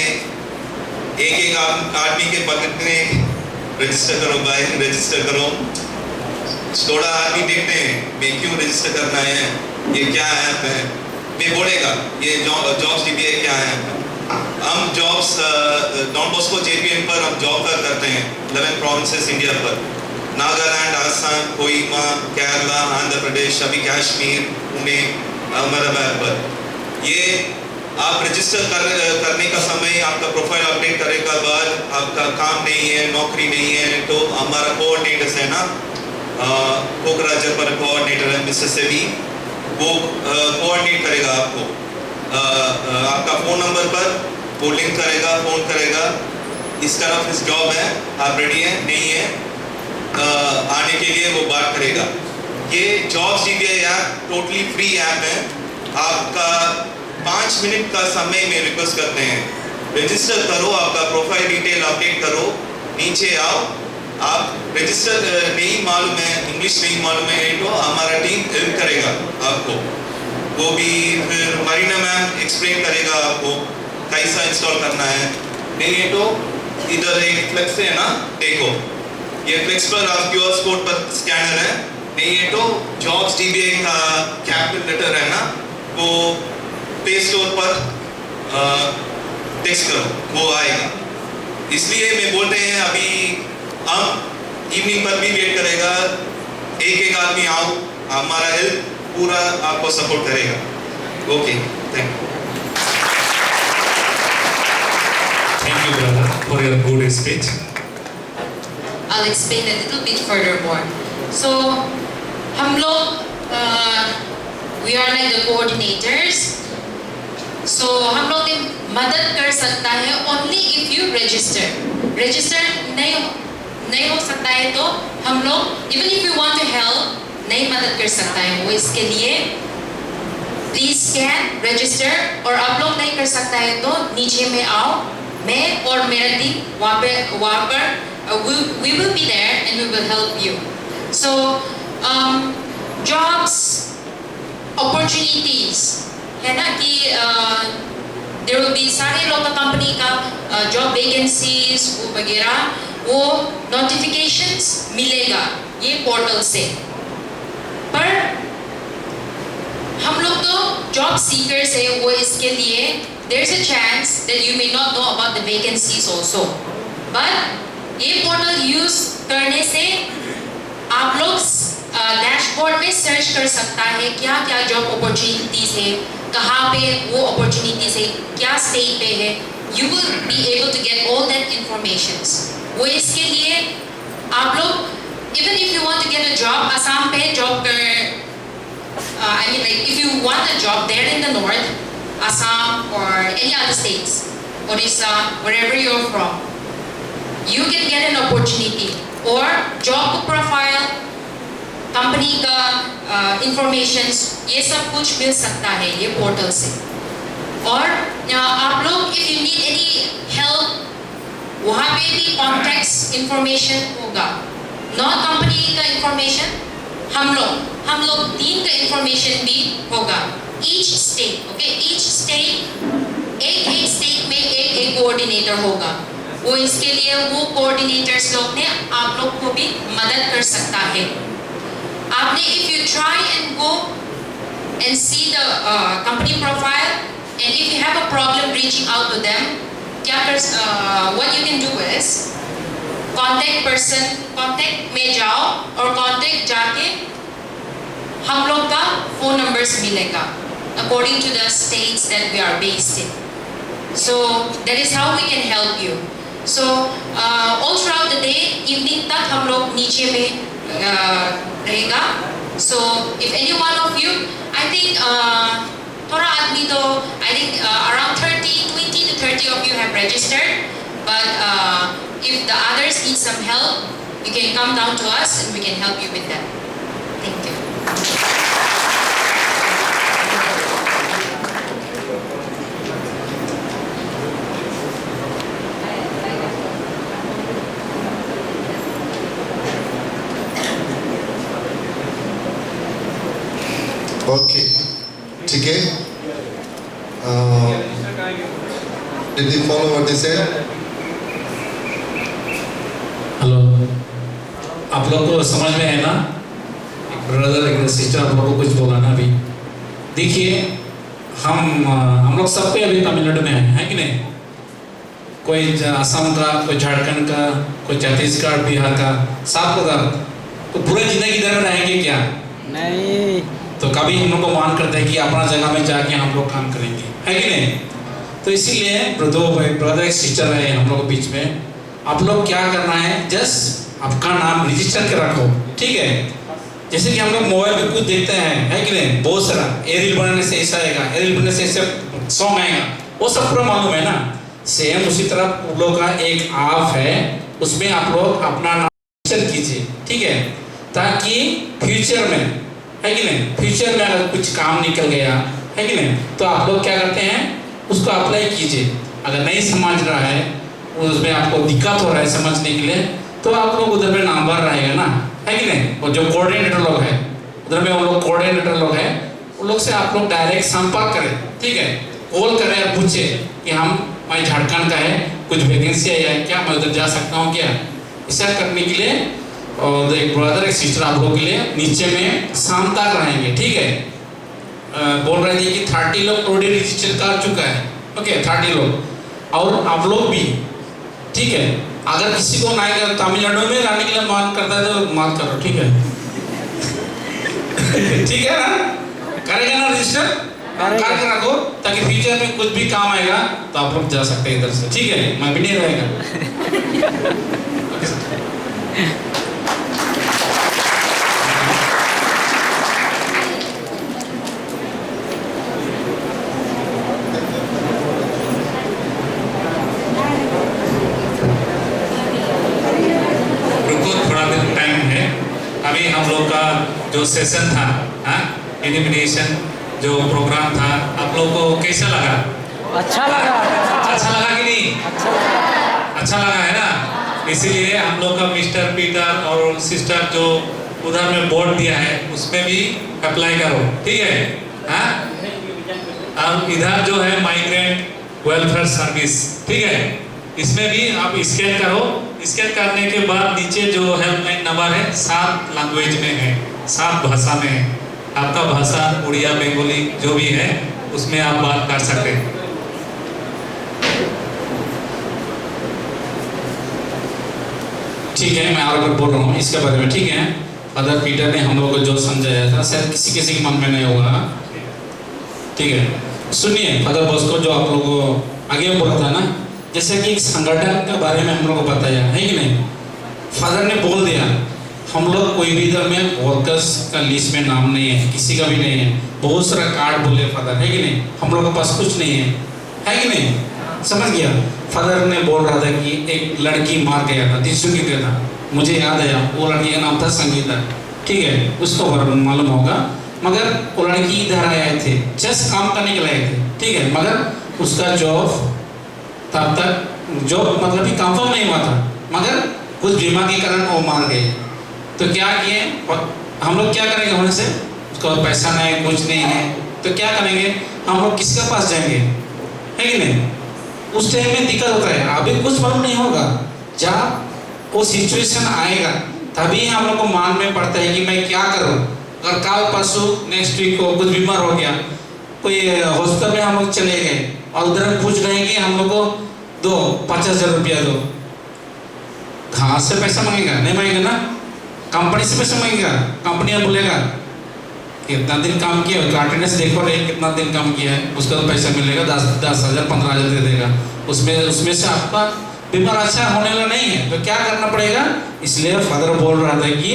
एक आदमी के पकड़ने रजिस्टर करो भाई, रजिस्टर करो। थोड़ा आदमी देखते हैं मैं क्यों रजिस्टर करना है, ये क्या ऐप है, मैं बोलेगा ये जॉब्स DBA क्या है। हम जॉब्स डॉन बॉस्को JPN पर हम जॉब करते हैं 11 प्रोविंसेस इंडिया पर, नागालैंड, आसाम, कोहिमा, केरला, आंध्र प्रदेश, अभी कश्मीर, पुणे, अहमदाबाद पर। ये आप रजिस्टर करने का समय आपका प्रोफाइल अपडेट करने के बाद आपका काम नहीं है, नौकरी नहीं है, तो हमारा कोऑर्डिनेटर है ना, कोकराझर पर कोऑर्डिनेटर है मिस्टर सेवी, वो कोऑर्डिनेट करेगा आपको। आपका फ़ोन नंबर पर वो लिंक करेगा, फ़ोन करेगा, इस तरफ इस जॉब है, आप रेडी हैं नहीं है, आने के लिए वो बात करेगा। ये jobs DBA app totally free app है। आपका 5 मिनट का समय में रिक्वेस्ट करते हैं, रजिस्टर करो, आपका प्रोफाइल डिटेल अपडेट करो, नीचे आओ। आप रजिस्टर नहीं मालूम है, इंग्लिश नहीं मालूम है तो हमारा टीम हेल्प करेगा आपको। वो भी फिर मरीना मैम एक्सप्लेन करेगा आपको कैसा इंस्टॉल करना है। नहीं है तो इधर एक फ्लेक्स है ना, देखो ये फ्लेक्स पर आप QR कोड पर स्कैनर है। नहीं है तो जॉब्स DBA का कैपिटल लेटर है ना, वो प्ले स्टोर पर टेक्स्ट करो, वो आएगा। इसलिए मैं बोलते हैं अभी हम इवनिंग पर भी वेट करेगा, एक आदमी आओ, हमारा हेल्प पूरा आपको सपोर्ट करेगा। Okay, thank you. Thank you brother for your good speech. I'll explain a little bit furthermore. So, हम लोग we are like the coordinators. So हम लोग ने मदद कर सकता है only if you register. Register नहीं हो सकता है तो हम लोग even if you want to help नहीं मदद कर सकता है। वो इसके लिए प्लीज स्कैन रजिस्टर, और आप लोग नहीं कर सकता है तो नीचे में आओ, मैं और मेरा टीम वहाँ पर we will be there and we will help you. So jobs opportunities है ना कि there will be सारे लोग का कंपनी का जॉब वैकेंसीज वगैरह वो नोटिफिकेशंस मिलेगा ये पोर्टल से। पर हम लोग तो जॉब सीकर्स है, वो इसके लिए there's a chance that you may not know about the vacancies also, but ये पोर्टल यूज करने से आप लोग डैशबोर्ड में सर्च कर सकता है क्या क्या जॉब अपॉर्चुनिटीज है, कहाँ पे वो अपॉर्चुनिटीज है, क्या स्टेट पे है. You will be able to get all that information. वो इसके लिए आप लोग even if you want to get a job, Assam पे जॉब कर I mean like if you want a job there in the north, Assam or any other states, Odisha, wherever you're from, you can get an opportunity or job profile, company का informations, ये सब कुछ मिल सकता है ये portal से. और आप लोग if you need any help, वहाँ पे भी contacts information होगा. Not company का information, हम लोग टीम का information भी होगा. Each state, okay, each state एक स्टेट में एक कोऑर्डिनेटर होगा. वो इसके लिए वो कोऑर्डिनेटर्स लोग ने आप लोग को भी मदद कर सकता है. आपने if you try and go and see the company profile and if you have a problem reaching out to them, what you can do is contact में जाओ और contact जाके हम लोग का phone numbers मिलेगा according to the states that we are based in. So that is how we can help you. So all throughout the day, evening तक हम लोग नीचे में रहेगा. So if any one of you, I think थोड़ा आदमी तो I think around 20 to 30 of you have registered. But if the others need some help, you can come down to us and we can help you with that. Thank you. Okay. ठीक है. Did you follow what they said? Hello, आप लोग को समझ में है ना? एक ब्रदर एक सिस्टर आप लोग को कुछ बोला ना अभी. देखिए हम लोग सब पे अभी तमिलनाडु में है कि नहीं? कोई असम का, कोई झारखंड का, कोई छत्तीसगढ़, बिहार का, सब उधर. तो पूरे जिंदगी इधर में रहेंगे क्या? नहीं. तो कभी हम लोग को मान करते हैं कि अपना जगह में जाके हम लोग काम करेंगे, है कि नहीं? तो इसीलिए ब्रदर एक सिस्टर है हम लोग के बीच में. आप लोग क्या करना है, जस्ट आपका नाम रजिस्टर कर रखो, ठीक है? जैसे कि हम लोग मोबाइल पे कुछ देखते हैं, है कि नहीं? बहुत सारा रील बनाने से ऐसा आएगा, रील बनाने से ऐसा सॉन्ग आएगा, वो सब पूरा मालूम है ना. सेम उसी तरह उन लोग का एक ऐप है, उसमें आप लोग अपना नाम रजिस्टर कीजिए, ठीक है? ताकि फ्यूचर में, है कि नहीं, फ्यूचर में अगर कुछ काम निकल गया, है कि नहीं, तो आप लोग क्या करते हैं, उसको अप्लाई कीजिए. अगर नहीं समझ रहा है, उसमें आपको दिक्कत हो रहा है समझने के लिए, तो आप लोग उधर में नंबर रहेगा ना, है कि नहीं? और जो कोऑर्डिनेटर लोग हैं उधर में, वो लोग कोऑर्डिनेटर लोग हैं, उन लोग से आप लोग डायरेक्ट संपर्क करें, ठीक है? कॉल करें और पूछे कि मैं झारखंड का है, कुछ वैकेंसी आई है क्या, मैं उधर जा सकता हूँ क्या? ऐसा करने के लिए और एक ब्रदर एक सिस्टर आप लोगों के लिए नीचे में शाम तक रहेंगे, ठीक है? बोल रहे थे कि 30 लोग ऑलरेडी रजिस्टर कर चुका है, ओके 30 लोग, और आप लोग भी, ठीक है? अगर किसी को नहीं कर तमिलनाडु में रहने के लिए मन करता है तो मत करो, ठीक है? ठीक है ना? करेगा ना रजिस्टर? करके रखो ताकि फ्यूचर में कुछ भी काम आएगा तो आप लोग जा सकते हैं इधर से, ठीक है? मैं भी नहीं रहेगा. अभी हम लोग का जो सेशन था, एलिमिनेशन जो प्रोग्राम था, आप लोग को कैसा लगा? अच्छा लगा. अच्छा लगा कि नहीं? अच्छा लगा है ना? इसीलिए हम लोग का मिस्टर पीटर और सिस्टर जो उधर में बोर्ड दिया है उसमें भी अप्लाई करो, ठीक है? हाँ, अब इधर जो है माइग्रेंट वेलफेयर सर्विस, ठीक है? इसमें भी आप स्कैन करो. स्कैन करने के बाद नीचे जो हेल्पलाइन नंबर है 7 लैंग्वेज में है, 7 भाषा में है. आपका भाषा उड़िया, बंगाली जो भी है उसमें आप बात कर सकते हैं. ठीक है, मैं और बोल रहा हूँ इसके बारे में, ठीक है? फादर पीटर ने हम लोग को जो समझाया था शायद किसी किसी के मन में नहीं होगा, ठीक है। सुनिए फादर बॉस्को जो आप लोगों को आगे बोला था ना, जैसे कि एक संगठन के बारे में हम लोग को बताया है कि नहीं। फादर ने बोल दिया हम लोग कोई भी इधर में वर्कर्स का लिस्ट में नाम नहीं है, किसी का भी नहीं है। बहुत सारा कार्ड बोले फादर, है कि नहीं। हम लोग के पास कुछ नहीं है कि नहीं, समझ गया। फादर ने बोल रहा था कि एक लड़की मार गया था, दिसुकी का था, मुझे याद आया वो लड़की का नाम था संगीता, ठीक है, उसको मालूम होगा। मगर वो लड़की इधर आए थे जस्ट काम करने के लिए आए थे, ठीक है। मगर उसका जॉब तब तक जॉब मतलब कि कंफर्म नहीं हुआ था, मगर कुछ बीमार के कारण वो मार गए। तो क्या किए हम लोग, क्या करेंगे होने से, उसका पैसा नहीं कुछ नहीं है, तो क्या करेंगे हम लोग, किसके पास जाएंगे, है कि नहीं। उस टाइम में दिक्कत होता है, अभी कुछ मालूम नहीं होगा, जब वो सिचुएशन आएगा तभी हम लोग को मान में पड़ता है कि मैं क्या करूं। अगर कल परसों नेक्स्ट वीक को कुछ बीमार हो गया, कोई हॉस्पिटल में हम लोग चले गए और उधर पूछ रहे हैं कि हम लोग को दो 50,000 रुपया दो, कहाँ से पैसा मांगेगा, नहीं मांगेगा ना, कंपनी से पैसा मांगेगा। कंपनी बोलेगा कितना दिन काम किया, अटेंडेंस देखो रे कितना दिन काम किया है, उसका तो पैसा मिलेगा 10,000 15,000 दे देगा, उसमें से आपका बीमार अच्छा होने वाला नहीं है, तो क्या करना पड़ेगा। इसलिए फादर बोल रहा था कि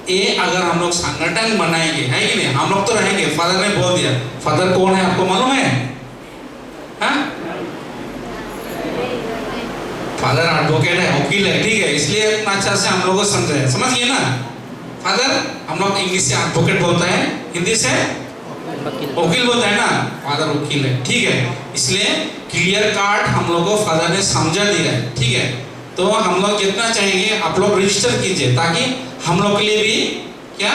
ये अगर हम लोग संगठन बनाएंगे, है कि नहीं, हम लोग तो रहेंगे। फादर ने बोल दिया, फादर कौन है आपको मालूम है, हाँ? फादर एडवोकेट है, वकील है, ठीक है, इसलिए इतना अच्छा से हम लोग को समझाया, समझिए ना। फादर हम लोग इंग्लिश से एडवोकेट बोलता है, हिंदी से वकील बोलता है ना, फादर वकील है, ठीक है। इसलिए क्लियर कार्ड हम लोग को फादर ने समझा दिया है, ठीक है। तो हम लोग जितना चाहेंगे आप लोग रजिस्टर कीजिए, ताकि हम लोग के लिए भी क्या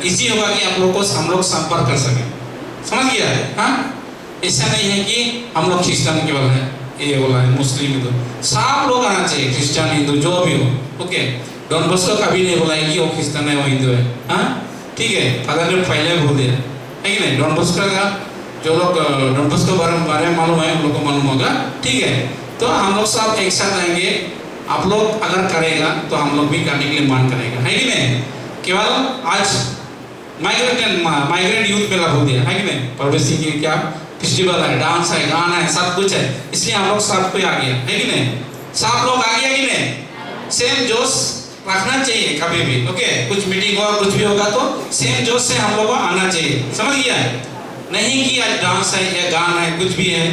इजी होगा कि आप लोग को हम लोग संपर्क कर सकें, समझ गया है, हाँ। ऐसा नहीं है कि हम लोग क्रिश्चियन केवल है, ये बोला है मुस्लिम हिंदू, सब लोग आना चाहिए, क्रिश्चियन हिंदू जो भी हो, ओके। डॉन बॉस्को कभी नहीं बोला कि वो क्रिश्चियन है वो हिंदू है, हाँ, ठीक है। फादर ने पहले बोल दिया, है कि नहीं। डॉन बॉस्को का जो लोग डॉन बॉस्को बारे में मालूम है उन लोग को मालूम होगा, ठीक है। तो हम लोग सब एक साथ आएंगे, आप लोग अगर करेगा तो हम लोग भी करने के लिए मान करेगा, है कि नहीं। केवल आज माइग्रेंट यूथ मेला बोल दिया, है कि नहीं। परवेश सिंह की क्या फेस्टिवल है, डांस है, गाना है, सब कुछ है, इसलिए हम लोग सब कोई आ गया, है कि नहीं। सब लोग आ गया कि नहीं। सेम जोश रखना चाहिए कभी भी, ओके। कुछ मीटिंग होगा कुछ भी होगा तो सेम जोश से हम लोग को आना चाहिए, समझ गया। नहीं कि आज डांस है या गाना है कुछ भी है,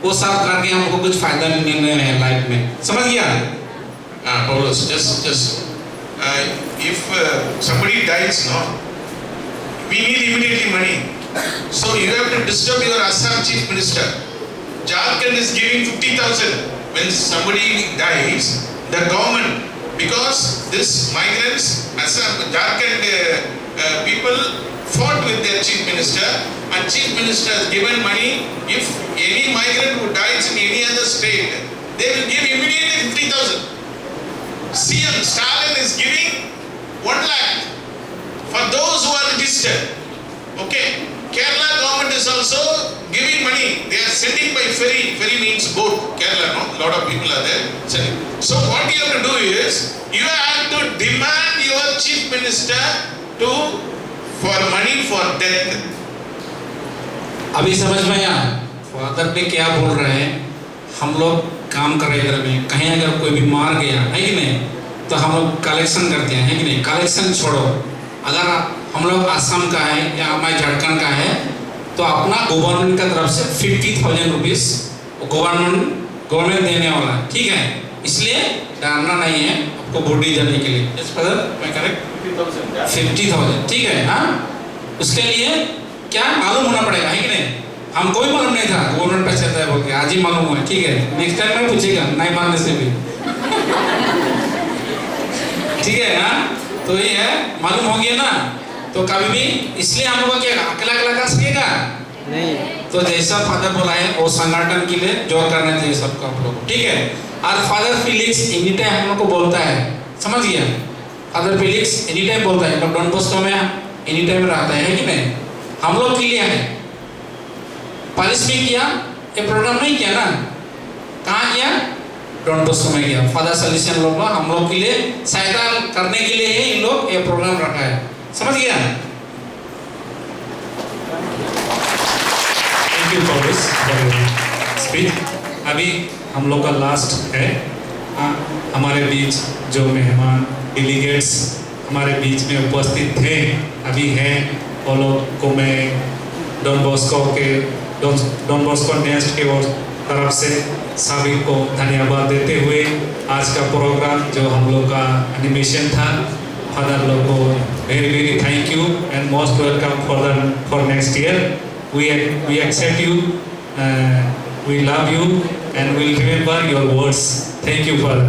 वो सब करके हमको कुछ फायदा नहीं है लाइफ में, समझ गया। Paulus, just if somebody dies, no, we need immediately money. So you have to disturb your Assam Chief Minister. Jharkhand is giving 50,000 when somebody dies. The government, because this migrants, Assam, Jharkhand people fought with their Chief Minister, and Chief Minister has given money. If any migrant who dies in any other state, they will give immediately 50,000. CM Stalin is giving 1 lakh for those who are registered. Okay. Kerala government is also giving money. They are sending by ferry. Ferry means boat. Kerala, no? A lot of people are there sending. So what you have to do is, you have to demand your chief minister for money for death. अभी समझ में आया father ने क्या बोल रहे हैं। हम लोग काम कर रहे इधर में, कहीं अगर कोई भी मार गया, है कि नहीं, तो हम लोग कलेक्शन करते हैं, है कि नहीं। कलेक्शन छोड़ो, अगर हम लोग असम का है या हमारे झारखंड का है तो अपना गवर्नमेंट का तरफ से 50,000 रुपीज गवर्नमेंट देने वाला है, ठीक है। इसलिए डरना नहीं है आपको बॉडी देने के लिए। यस फादर, मैं करेक्ट 50,000, ठीक है, हाँ। उसके लिए क्या मालूम होना पड़ेगा, है कि नहीं। हमको भी मालूम नहीं था गवर्नमेंट पैसे देता है बोल के, आज ही मालूम हुआ, ठीक है। नेक्स्ट टाइम में पूछेगा नहीं मानने से भी ठीक है, हाँ। तो ये है, मालूम हो गया ना। तो कभी भी इसलिए हम लोग क्या अकेला कर सकेगा नहीं। तो जैसा फादर बोला है वो संगठन के लिए जो करना चाहिए सबको आप लोग, ठीक है। और फादर फिलिक्स एनी टाइम हम लोग को बोलता है, समझ गया। फादर फिलिक्स एनी टाइम बोलता है, डॉन बॉस्को में एनी टाइम रहता है कि नहीं। हम लोग के लिए है, पेरिस में किया ये प्रोग्राम नहीं किया ना, कहाँ किया, डॉन बॉस्को में किया। फादर सॉल्यूशन लोग हम लोग के लिए सहायता करने के लिए ही इन लोग ये प्रोग्राम रखा है, समझ गया? Thank you for this speech. अभी हम लोग का लास्ट है। हमारे बीच जो मेहमान डेलीगेट्स हमारे बीच में उपस्थित थे अभी हैं, वो लोग को मैं डॉन बॉस्को नेस्ट के तरफ से सभी को धन्यवाद देते हुए आज का प्रोग्राम जो हम लोग का एनिमेशन था, फादर लोग को very very thank you and most welcome for next year. We accept you, we love you and will remember your words. Thank you father.